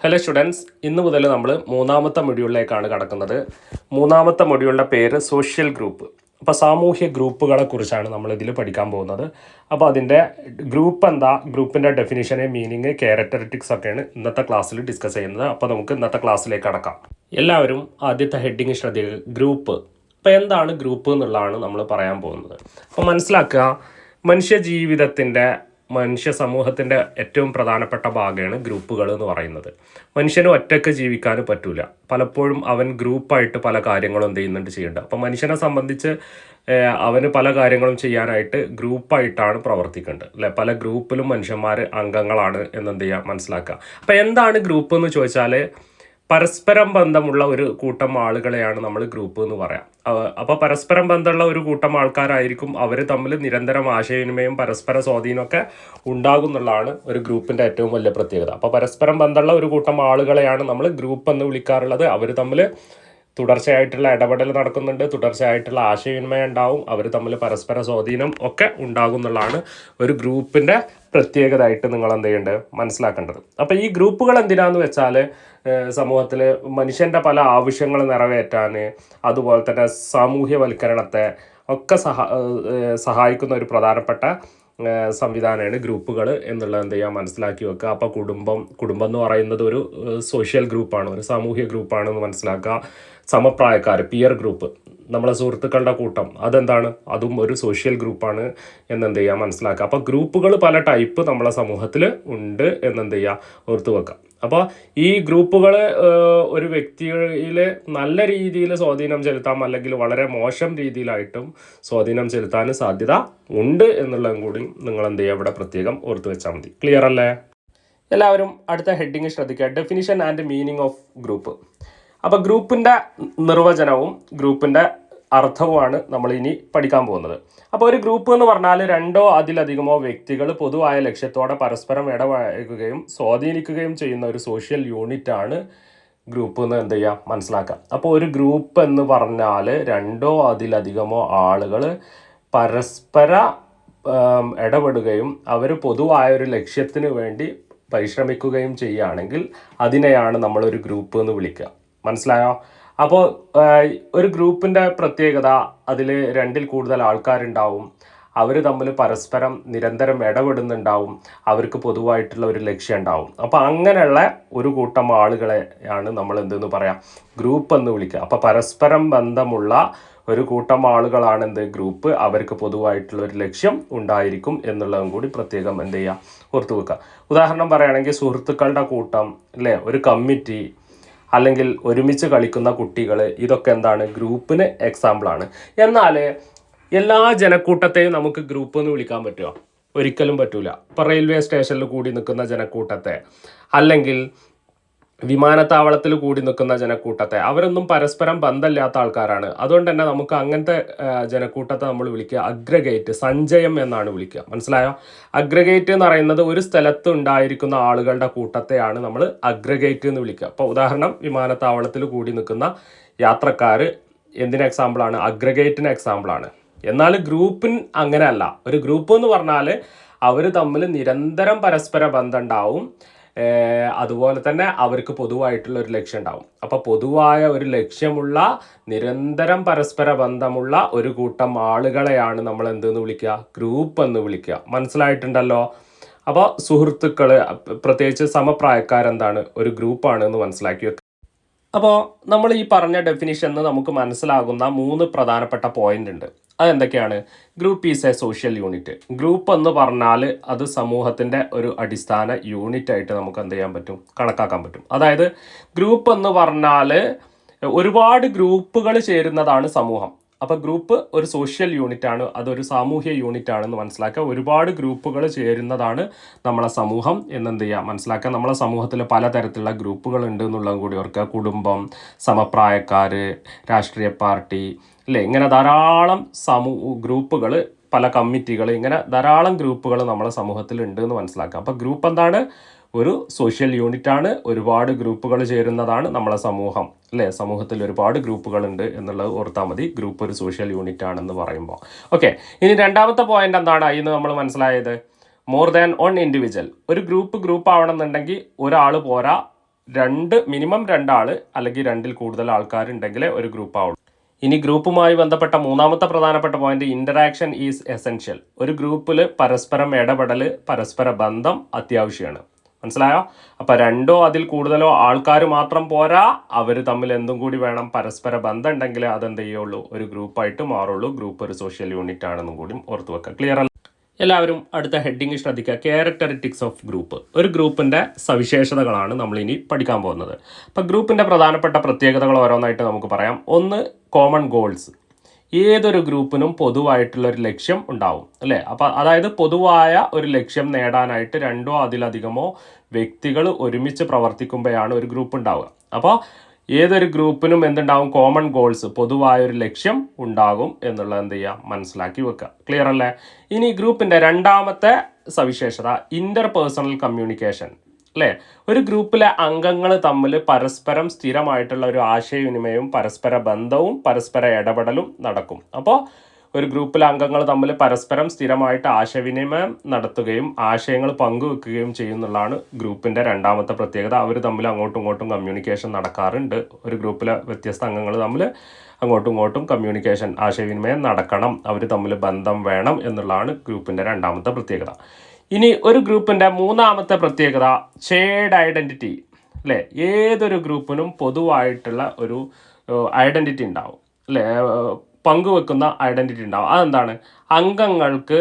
Hello students, ഇന്ന് മുതൽ നമ്മൾ മൂന്നാമത്തെ മൊഡ്യൂളിലേക്കാണ് കടക്കുന്നത്. മൂന്നാമത്തെ മൊഡ്യൂളിൻ്റെ പേര് സോഷ്യൽ ഗ്രൂപ്പ്. അപ്പോൾ സാമൂഹ്യ ഗ്രൂപ്പുകളെ കുറിച്ചാണ് നമ്മളിതിൽ പഠിക്കാൻ പോകുന്നത്. അപ്പോൾ അതിൻ്റെ ഗ്രൂപ്പ് എന്താ, ഗ്രൂപ്പിൻ്റെ ഡെഫിനിഷന്, മീനിങ്, ക്യാരക്ടറിസ്റ്റിക്സ് ഒക്കെയാണ് ഇന്നത്തെ ക്ലാസ്സിൽ ഡിസ്കസ് ചെയ്യുന്നത്. അപ്പോൾ നമുക്ക് ഇന്നത്തെ ക്ലാസ്സിലേക്ക് കടക്കാം. എല്ലാവരും ആദ്യത്തെ ഹെഡിങ് ശ്രദ്ധിക്കുക, ഗ്രൂപ്പ്. അപ്പോൾ എന്താണ് ഗ്രൂപ്പ് എന്നുള്ളതാണ് നമ്മൾ പറയാൻ പോകുന്നത്. അപ്പോൾ മനസ്സിലാക്കുക, മനുഷ്യ ജീവിതത്തിൻ്റെ, മനുഷ്യ സമൂഹത്തിൻ്റെ ഏറ്റവും പ്രധാനപ്പെട്ട ഭാഗമാണ് ഗ്രൂപ്പുകൾ എന്ന് പറയുന്നത്. മനുഷ്യന് ഒറ്റയ്ക്ക് ജീവിക്കാൻ പറ്റൂല. പലപ്പോഴും അവൻ ഗ്രൂപ്പായിട്ട് പല കാര്യങ്ങളും എന്ത് ചെയ്യുന്നുണ്ട്. അപ്പോൾ മനുഷ്യനെ സംബന്ധിച്ച് അവന് പല കാര്യങ്ങളും ചെയ്യാനായിട്ട് ഗ്രൂപ്പായിട്ടാണ് പ്രവർത്തിക്കേണ്ടത് അല്ലേ. പല ഗ്രൂപ്പിലും മനുഷ്യന്മാർ അംഗങ്ങളാണ് എന്നെന്ത് ചെയ്യുക, മനസ്സിലാക്കുക. അപ്പോൾ എന്താണ് ഗ്രൂപ്പ് എന്ന് ചോദിച്ചാൽ, പരസ്പരം ബന്ധമുള്ള ഒരു കൂട്ടം ആളുകളെയാണ് നമ്മൾ ഗ്രൂപ്പ് എന്ന് പറയാം. അപ്പോൾ പരസ്പരം ബന്ധമുള്ള ഒരു കൂട്ടം ആൾക്കാരായിരിക്കും. അവർ തമ്മിൽ നിരന്തരം ആശയവിനിമയം, പരസ്പര സ്വാധീനമൊക്കെ ഉണ്ടാകുന്നുള്ളതാണ് ഒരു ഗ്രൂപ്പിൻ്റെ ഏറ്റവും വലിയ പ്രത്യേകത. അപ്പോൾ പരസ്പരം ബന്ധമുള്ള ഒരു കൂട്ടം ആളുകളെയാണ് നമ്മൾ ഗ്രൂപ്പ് എന്ന് വിളിക്കാറുള്ളത്. അവർ തമ്മിൽ തുടർച്ചയായിട്ടുള്ള ഇടപെടൽ നടക്കുന്നുണ്ട്, തുടർച്ചയായിട്ടുള്ള ആശയവിനിമയം ഉണ്ടാവും, അവർ തമ്മിൽ പരസ്പര സ്വാധീനം ഒക്കെ ഉണ്ടാകുന്നുള്ളതാണ് ഒരു ഗ്രൂപ്പിൻ്റെ പ്രത്യേകതയായിട്ട് നിങ്ങൾ എന്ത് ചെയ്യേണ്ടത്, മനസ്സിലാക്കേണ്ടത്. അപ്പോൾ ഈ ഗ്രൂപ്പുകൾ എന്തിനാന്ന് വെച്ചാൽ, സമൂഹത്തിൽ മനുഷ്യൻ്റെ പല ആവശ്യങ്ങൾ നിറവേറ്റാൻ, അതുപോലെ തന്നെ സാമൂഹ്യവൽക്കരണത്തെ ഒക്കെ സഹായിക്കുന്ന ഒരു പ്രധാനപ്പെട്ട സംവിധാനമാണ് ഗ്രൂപ്പുകൾ എന്നുള്ളത് എന്ത് ചെയ്യുക, മനസ്സിലാക്കി വെക്കുക. അപ്പോൾ കുടുംബം എന്ന് പറയുന്നത് ഒരു സോഷ്യൽ ഗ്രൂപ്പാണ്, ഒരു സാമൂഹ്യ ഗ്രൂപ്പാണെന്ന് മനസ്സിലാക്കുക. സമപ്രായക്കാർ, പിയർ ഗ്രൂപ്പ്, നമ്മളെ സുഹൃത്തുക്കളുടെ കൂട്ടം, അതെന്താണ്, അതും ഒരു സോഷ്യൽ ഗ്രൂപ്പാണ് എന്നെന്ത് ചെയ്യുക, മനസ്സിലാക്കുക. അപ്പോൾ ഗ്രൂപ്പുകൾ പല ടൈപ്പ് നമ്മളെ സമൂഹത്തിൽ ഉണ്ട് എന്നെന്ത് ചെയ്യുക, ഓർത്ത് വെക്കുക. അപ്പോൾ ഈ ഗ്രൂപ്പുകൾ ഒരു വ്യക്തിയിൽ നല്ല രീതിയിൽ സ്വാധീനം ചെലുത്താം, അല്ലെങ്കിൽ വളരെ മോശം രീതിയിലായിട്ടും സ്വാധീനം ചെലുത്താൻ സാധ്യത ഉണ്ട് എന്നുള്ളതും കൂടി നിങ്ങൾ എന്ത് ചെയ്യുക, ഇവിടെ പ്രത്യേകം ഓർത്ത് വെച്ചാൽ മതി. ക്ലിയർ അല്ലേ? എല്ലാവരും അടുത്ത ഹെഡിങ് ശ്രദ്ധിക്കുക, definition and meaning of group. അപ്പോൾ ഗ്രൂപ്പിൻ്റെ നിർവചനവും ഗ്രൂപ്പിൻ്റെ അർത്ഥവുമാണ് നമ്മൾ ഇനി പഠിക്കാൻ പോകുന്നത്. അപ്പോൾ ഒരു ഗ്രൂപ്പ് എന്ന് പറഞ്ഞാൽ രണ്ടോ അതിലധികമോ വ്യക്തികൾ പൊതുവായ ലക്ഷ്യത്തോടെ പരസ്പരം ഇടപഴകുകയും സ്വാധീനിക്കുകയും ചെയ്യുന്ന ഒരു സോഷ്യൽ യൂണിറ്റാണ് ഗ്രൂപ്പ് എന്ന് എന്ത് ചെയ്യുക, മനസ്സിലാക്കുക. അപ്പോൾ ഒരു ഗ്രൂപ്പ് എന്ന് പറഞ്ഞാൽ രണ്ടോ അതിലധികമോ ആളുകൾ പരസ്പര ഇടപെടുകയും അവർ പൊതുവായ ഒരു ലക്ഷ്യത്തിന് വേണ്ടി പരിശ്രമിക്കുകയും ചെയ്യുകയാണെങ്കിൽ അതിനെയാണ് നമ്മളൊരു ഗ്രൂപ്പ് എന്ന് വിളിക്കുക. മനസ്സിലായോ? അപ്പോൾ ഒരു ഗ്രൂപ്പിൻ്റെ പ്രത്യേകത, അതിൽ രണ്ടിൽ കൂടുതൽ ആൾക്കാരുണ്ടാവും, അവർ തമ്മിൽ പരസ്പരം നിരന്തരം ഇടപെടുന്നുണ്ടാവും, അവർക്ക് പൊതുവായിട്ടുള്ള ഒരു ലക്ഷ്യം ഉണ്ടാവും. അപ്പോൾ അങ്ങനെയുള്ള ഒരു കൂട്ടം ആളുകളെയാണ് നമ്മൾ എന്തെന്ന് പറയാം, ഗ്രൂപ്പ് എന്ന് വിളിക്കുക. അപ്പോൾ പരസ്പരം ബന്ധമുള്ള ഒരു കൂട്ടം ആളുകളാണ് എന്ത്, ഗ്രൂപ്പ്. അവർക്ക് പൊതുവായിട്ടുള്ള ഒരു ലക്ഷ്യം ഉണ്ടായിരിക്കും എന്നുള്ളതും കൂടി പ്രത്യേകം എന്ത് ചെയ്യുക, ഓർത്തു വെക്കുക. ഉദാഹരണം പറയുകയാണെങ്കിൽ സുഹൃത്തുക്കളുടെ കൂട്ടം അല്ലേ, ഒരു കമ്മിറ്റി, അല്ലെങ്കിൽ ഒരുമിച്ച് കളിക്കുന്ന കുട്ടികൾ, ഇതൊക്കെ എന്താണ്, ഗ്രൂപ്പിന് എക്സാമ്പിളാണ്. എന്നാൽ എല്ലാ ജനക്കൂട്ടത്തെയും നമുക്ക് ഗ്രൂപ്പ് എന്ന് വിളിക്കാൻ പറ്റുമോ? ഒരിക്കലും പറ്റൂല. ഇപ്പോൾ റെയിൽവേ സ്റ്റേഷനിൽ കൂടി നിൽക്കുന്ന ജനക്കൂട്ടത്തെ, അല്ലെങ്കിൽ വിമാനത്താവളത്തിൽ കൂടി നിൽക്കുന്ന ജനക്കൂട്ടത്തെ, അവരൊന്നും പരസ്പരം ബന്ധമില്ലാത്ത ആൾക്കാരാണ്. അതുകൊണ്ട് തന്നെ നമുക്ക് അങ്ങനത്തെ ജനക്കൂട്ടത്തെ നമ്മൾ വിളിക്കുക അഗ്രഗേറ്റ്, സഞ്ചയം എന്നാണ് വിളിക്കുക. മനസ്സിലായോ? അഗ്രഗേറ്റ് എന്ന് പറയുന്നത് ഒരു സ്ഥലത്ത് ഉണ്ടായിരിക്കുന്ന ആളുകളുടെ കൂട്ടത്തെയാണ് നമ്മൾ അഗ്രഗേറ്റ് എന്ന് വിളിക്കുക. അപ്പോൾ ഉദാഹരണം, വിമാനത്താവളത്തിൽ കൂടി നിൽക്കുന്ന യാത്രക്കാർ എന്തിന് എക്സാമ്പിളാണ്? അഗ്രഗേറ്റിന് എക്സാമ്പിളാണ്. എന്നാൽ ഗ്രൂപ്പിന് അങ്ങനെയല്ല. ഒരു ഗ്രൂപ്പ് എന്ന് പറഞ്ഞാൽ അവർ തമ്മിൽ നിരന്തരം പരസ്പര ബന്ധം ഉണ്ടാവും, അതുപോലെ തന്നെ അവർക്ക് പൊതുവായിട്ടുള്ള ഒരു ലക്ഷ്യം ഉണ്ടാവും. അപ്പോൾ പൊതുവായ ഒരു ലക്ഷ്യമുള്ള, നിരന്തരം പരസ്പര ബന്ധമുള്ള ഒരു കൂട്ടം ആളുകളെയാണ് നമ്മൾ എന്തെന്ന് വിളിക്കുക, ഗ്രൂപ്പ് എന്ന് വിളിക്കുക. മനസ്സിലായിട്ടുണ്ടല്ലോ? അപ്പോൾ സുഹൃത്തുക്കൾ, പ്രത്യേകിച്ച് സമപ്രായക്കാരെന്താണ്, ഒരു ഗ്രൂപ്പാണ് എന്ന് മനസ്സിലാക്കി വെക്കുക. അപ്പോൾ നമ്മൾ ഈ പറഞ്ഞ ഡെഫിനിഷന് നമുക്ക് മനസ്സിലാകുന്ന 3 പ്രധാനപ്പെട്ട പോയിന്റ് ഉണ്ട്. അതെന്തൊക്കെയാണ്? Group is a social unit. Group എന്ന് പറഞ്ഞാൽ അത് സമൂഹത്തിൻ്റെ ഒരു അടിസ്ഥാന യൂണിറ്റ് ആയിട്ട് നമുക്ക് എന്ത് ചെയ്യാൻ പറ്റും, കണക്കാക്കാൻ പറ്റും. അതായത് ഗ്രൂപ്പ് എന്ന് പറഞ്ഞാൽ ഒരുപാട് ഗ്രൂപ്പുകൾ ചേരുന്നതാണ് സമൂഹം. അപ്പോൾ ഗ്രൂപ്പ് ഒരു സോഷ്യൽ യൂണിറ്റ് ആണ്, അതൊരു സാമൂഹ്യ യൂണിറ്റ് ആണെന്ന് മനസ്സിലാക്കുക. ഒരുപാട് ഗ്രൂപ്പുകൾ ചേരുന്നതാണ് നമ്മളെ സമൂഹം എന്നെന്ത് ചെയ്യുക, മനസ്സിലാക്കുക. നമ്മളെ സമൂഹത്തിൽ പലതരത്തിലുള്ള ഗ്രൂപ്പുകൾ ഉണ്ട് എന്നുള്ളതും കൂടി ഓർക്കുക. കുടുംബം, സമപ്രായക്കാർ, രാഷ്ട്രീയ പാർട്ടി അല്ലേ, ഇങ്ങനെ ധാരാളം ഗ്രൂപ്പുകൾ, പല കമ്മിറ്റികൾ, ഇങ്ങനെ ധാരാളം ഗ്രൂപ്പുകൾ നമ്മളെ സമൂഹത്തിൽ ഉണ്ട് എന്ന് മനസ്സിലാക്കുക. അപ്പോൾ ഗ്രൂപ്പ് എന്താണ്? ഒരു സോഷ്യൽ യൂണിറ്റാണ്, ഒരുപാട് ഗ്രൂപ്പുകൾ ചേരുന്നതാണ് നമ്മളെ സമൂഹം അല്ലേ. സമൂഹത്തിൽ ഒരുപാട് ഗ്രൂപ്പുകളുണ്ട് എന്നുള്ളത് ഓർത്താൽ മതി, ഗ്രൂപ്പ് ഒരു സോഷ്യൽ യൂണിറ്റ് ആണെന്ന് പറയുമ്പോൾ. ഓക്കെ, ഇനി രണ്ടാമത്തെ പോയിന്റ് എന്താണ് ഇന്ന് നമ്മൾ മനസ്സിലായത്? More than one individual. ഒരു ഗ്രൂപ്പ് ആവണമെന്നുണ്ടെങ്കിൽ ഒരാൾ പോരാ, മിനിമം 2 ആൾ അല്ലെങ്കിൽ 2-ൽ കൂടുതൽ ആൾക്കാരുണ്ടെങ്കിലേ ഒരു ഗ്രൂപ്പ് ആവുള്ളൂ. ഇനി ഗ്രൂപ്പുമായി ബന്ധപ്പെട്ട മൂന്നാമത്തെ പ്രധാനപ്പെട്ട പോയിന്റ്, ഇന്ററാക്ഷൻ ഈസ് എസെൻഷ്യൽ. ഒരു ഗ്രൂപ്പിൽ പരസ്പരം ഇടപെടൽ, പരസ്പര ബന്ധം അത്യാവശ്യമാണ്. മനസ്സിലായോ? അപ്പം 2 അതിൽ കൂടുതലോ ആൾക്കാർ മാത്രം പോരാ, അവർ തമ്മിൽ എന്തും കൂടി വേണം, പരസ്പര ബന്ധം ഉണ്ടെങ്കിൽ അതെന്ത് ചെയ്യുള്ളൂ, ഒരു ഗ്രൂപ്പായിട്ട് മാറുള്ളൂ. ഗ്രൂപ്പ് ഒരു സോഷ്യൽ യൂണിറ്റ് ആണെന്നും കൂടി ഓർത്ത് വെക്കുക. ക്ലിയർ അല്ല? എല്ലാവരും അടുത്ത ഹെഡിങ് ശ്രദ്ധിക്കുക. Characteristics of group. ഒരു ഗ്രൂപ്പിൻ്റെ സവിശേഷതകളാണ് നമ്മളിനി പഠിക്കാൻ പോകുന്നത്. അപ്പം ഗ്രൂപ്പിൻ്റെ പ്രധാനപ്പെട്ട പ്രത്യേകതകൾ ഓരോന്നായിട്ട് നമുക്ക് പറയാം. ഒന്ന്, കോമൺ ഗോൾസ്. ഏതൊരു ഗ്രൂപ്പിനും പൊതുവായിട്ടുള്ള ഒരു ലക്ഷ്യം ഉണ്ടാവും, അല്ലേ? അപ്പോൾ അതായത് പൊതുവായ ഒരു ലക്ഷ്യം നേടാനായിട്ട് 2-ഓ അതിലധികമോ വ്യക്തികൾ ഒരുമിച്ച് പ്രവർത്തിക്കുമ്പോഴാണ് ഒരു ഗ്രൂപ്പ് ഉണ്ടാവുക. അപ്പോൾ ഏതൊരു ഗ്രൂപ്പിനും എന്തുണ്ടാവും, കോമൺ ഗോൾസ്, പൊതുവായൊരു ലക്ഷ്യം ഉണ്ടാകും എന്നുള്ളത് എന്ത് ചെയ്യുക, മനസ്സിലാക്കി വെക്കുക. ക്ലിയർ അല്ലേ? ഇനി ഗ്രൂപ്പിൻ്റെ രണ്ടാമത്തെ സവിശേഷത, ഇൻ്റർ പേഴ്സണൽ കമ്മ്യൂണിക്കേഷൻ, അല്ലേ? ഒരു ഗ്രൂപ്പിലെ അംഗങ്ങൾ തമ്മിൽ പരസ്പരം സ്ഥിരമായിട്ടുള്ള ഒരു ആശയവിനിമയവും പരസ്പര ബന്ധവും പരസ്പര ഇടപെടലും നടക്കും. അപ്പോൾ ഒരു ഗ്രൂപ്പിലെ അംഗങ്ങൾ തമ്മിൽ പരസ്പരം സ്ഥിരമായിട്ട് ആശയവിനിമയം നടത്തുകയും ആശയങ്ങൾ പങ്കുവെക്കുകയും ചെയ്യുന്നതാണ് ഗ്രൂപ്പിൻ്റെ രണ്ടാമത്തെ പ്രത്യേകത. അവർ തമ്മിൽ അങ്ങോട്ടും ഇങ്ങോട്ടും കമ്മ്യൂണിക്കേഷൻ നടക്കാറുണ്ട്. ഒരു ഗ്രൂപ്പിലെ വ്യത്യസ്ത അംഗങ്ങൾ തമ്മിൽ അങ്ങോട്ടും ഇങ്ങോട്ടും കമ്മ്യൂണിക്കേഷൻ, ആശയവിനിമയം നടക്കണം, അവർ തമ്മിൽ ബന്ധം വേണം എന്നുള്ളതാണ് ഗ്രൂപ്പിൻ്റെ രണ്ടാമത്തെ പ്രത്യേകത. ഇനി ഒരു ഗ്രൂപ്പിൻ്റെ മൂന്നാമത്തെ പ്രത്യേകത, ഷെയർഡ് ഐഡൻറ്റിറ്റി, അല്ലേ? ഏതൊരു ഗ്രൂപ്പിനും പൊതുവായിട്ടുള്ള ഒരു ഐഡൻറ്റിറ്റി ഉണ്ടാവും, അല്ലേ? പങ്കുവെക്കുന്ന ഐഡൻറ്റിറ്റി ഉണ്ടാവും. അതെന്താണ്? അംഗങ്ങൾക്ക്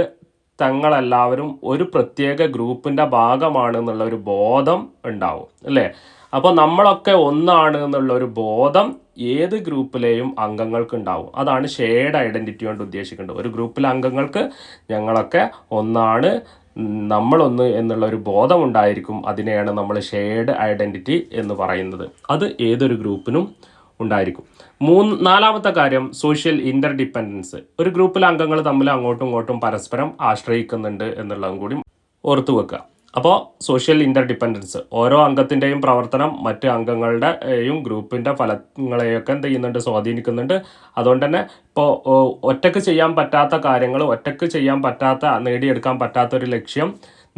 തങ്ങളെല്ലാവരും ഒരു പ്രത്യേക ഗ്രൂപ്പിൻ്റെ ഭാഗമാണ് എന്നുള്ള ഒരു ബോധം ഉണ്ടാവും, അല്ലേ? അപ്പോൾ നമ്മളൊക്കെ ഒന്നാണ് എന്നുള്ള ഒരു ബോധം ഏത് ഗ്രൂപ്പിലെയും അംഗങ്ങൾക്ക് ഉണ്ടാവും. അതാണ് ഷെയർഡ് ഐഡൻറ്റിറ്റി കൊണ്ട് ഉദ്ദേശിക്കേണ്ടത്. ഒരു ഗ്രൂപ്പിലെ അംഗങ്ങൾക്ക് ഞങ്ങളൊക്കെ ഒന്നാണ്, നമ്മളൊന്ന് എന്നുള്ള ഒരു ബോധം ഉണ്ടായിരിക്കും. അതിനെയാണ് നമ്മൾ ഷെയർഡ് ഐഡൻറ്റിറ്റി എന്ന് പറയുന്നത്. അത് ഏതൊരു ഗ്രൂപ്പിനും ഉണ്ടായിരിക്കും. നാലാമത്തെ കാര്യം, സോഷ്യൽ ഇൻ്റർ ഡിപ്പെൻഡൻസ്. ഒരു ഗ്രൂപ്പിലെ അംഗങ്ങൾ തമ്മിൽ അങ്ങോട്ടും ഇങ്ങോട്ടും പരസ്പരം ആശ്രയിക്കുന്നുണ്ട് എന്നുള്ളതും കൂടി ഓർത്തു വെക്കുക. അപ്പോൾ സോഷ്യൽ ഇൻ്റർ ഡിപ്പെൻഡൻസ്, ഓരോ അംഗത്തിൻ്റെയും പ്രവർത്തനം മറ്റ് അംഗങ്ങളുടെയും ഗ്രൂപ്പിൻ്റെ ഫലങ്ങളെയൊക്കെ എന്ത് ചെയ്യുന്നുണ്ട്, സ്വാധീനിക്കുന്നുണ്ട്. അതുകൊണ്ട് തന്നെ ഇപ്പോൾ ഒറ്റയ്ക്ക് ചെയ്യാൻ പറ്റാത്ത കാര്യങ്ങൾ, ഒറ്റയ്ക്ക് ചെയ്യാൻ പറ്റാത്ത, നേടിയെടുക്കാൻ പറ്റാത്ത ഒരു ലക്ഷ്യം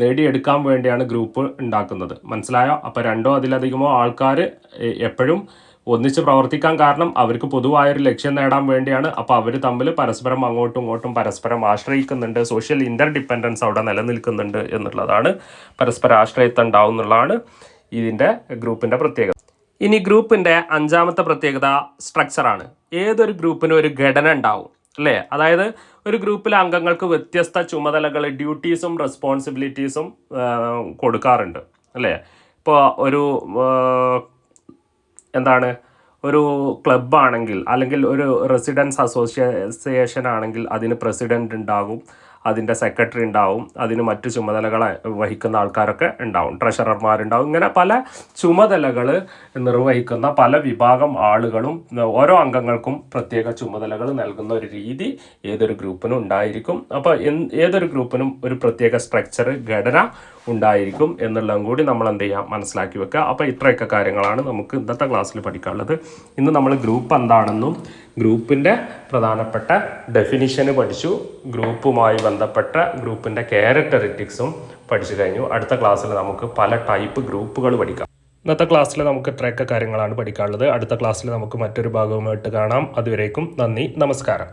നേടിയെടുക്കാൻ വേണ്ടിയാണ് ഗ്രൂപ്പ് ഉണ്ടാക്കുന്നത്. മനസ്സിലായോ? അപ്പോൾ 2-ഓ അതിലധികമോ ആൾക്കാർ എപ്പോഴും ഒന്നിച്ച് പ്രവർത്തിക്കാൻ കാരണം അവർക്ക് പൊതുവായൊരു ലക്ഷ്യം നേടാൻ വേണ്ടിയാണ്. അപ്പോൾ അവർ തമ്മിൽ പരസ്പരം അങ്ങോട്ടും ഇങ്ങോട്ടും പരസ്പരം ആശ്രയിക്കുന്നുണ്ട്. സോഷ്യൽ ഇൻ്റർ ഡിപ്പെൻഡൻസ് അവിടെ നിലനിൽക്കുന്നുണ്ട് എന്നുള്ളതാണ്, പരസ്പര ആശ്രയത്വം ഉണ്ടാവും എന്നുള്ളതാണ് ഇതിൻ്റെ ഗ്രൂപ്പിൻ്റെ പ്രത്യേകത. ഇനി ഗ്രൂപ്പിൻ്റെ അഞ്ചാമത്തെ പ്രത്യേകത സ്ട്രക്ചറാണ്. ഏതൊരു ഗ്രൂപ്പിനും ഒരു ഘടന ഉണ്ടാവും, അല്ലേ? അതായത് ഒരു ഗ്രൂപ്പിലെ അംഗങ്ങൾക്ക് വ്യത്യസ്ത ചുമതലകൾ, ഡ്യൂട്ടീസും റെസ്പോൺസിബിലിറ്റീസും കൊടുക്കാറുണ്ട്, അല്ലേ? ഇപ്പോൾ ഒരു ക്ലബ്ബാണെങ്കിൽ അല്ലെങ്കിൽ ഒരു റെസിഡൻസ് അസോസിയേഷൻ ആണെങ്കിൽ അതിന് പ്രസിഡൻ്റ് ഉണ്ടാകും, അതിൻ്റെ സെക്രട്ടറി ഉണ്ടാവും, അതിന് മറ്റു ചുമതലകളെ വഹിക്കുന്ന ആൾക്കാരൊക്കെ ഉണ്ടാവും, ട്രഷറർമാരുണ്ടാവും. ഇങ്ങനെ പല ചുമതലകൾ നിർവഹിക്കുന്ന പല വിഭാഗം ആളുകളും ഓരോ അംഗങ്ങൾക്കും പ്രത്യേക ചുമതലകൾ നൽകുന്ന ഒരു രീതി ഏതൊരു ഗ്രൂപ്പിനും ഉണ്ടായിരിക്കും. അപ്പോൾ ഏതൊരു ഗ്രൂപ്പിനും ഒരു പ്രത്യേക സ്ട്രക്ചർ, ഘടന ഉണ്ടായിരിക്കും എന്നുള്ളതും കൂടി നമ്മൾ എന്ത് ചെയ്യുക, മനസ്സിലാക്കി വെക്കുക. അപ്പോൾ ഇത്രയൊക്കെ കാര്യങ്ങളാണ് നമുക്ക് ഇന്നത്തെ ക്ലാസ്സിൽ പഠിക്കാനുള്ളത്. ഇന്ന് നമ്മൾ ഗ്രൂപ്പ് എന്താണെന്നും ഗ്രൂപ്പിൻ്റെ പ്രധാനപ്പെട്ട ഡെഫിനിഷന് പഠിച്ചു. ഗ്രൂപ്പുമായി ബന്ധപ്പെട്ട ഗ്രൂപ്പിൻ്റെ ക്യാരക്ടറിറ്റിക്സും പഠിച്ചു കഴിഞ്ഞു. അടുത്ത ക്ലാസ്സിൽ നമുക്ക് പല ടൈപ്പ് ഗ്രൂപ്പുകൾ പഠിക്കാം. ഇന്നത്തെ ക്ലാസ്സിൽ നമുക്ക് ഇത്രയൊക്കെ കാര്യങ്ങളാണ് പഠിക്കാനുള്ളത്. അടുത്ത ക്ലാസ്സിൽ നമുക്ക് മറ്റൊരു ഭാഗവുമായിട്ട് കാണാം. അതുവരേക്കും നന്ദി, നമസ്കാരം.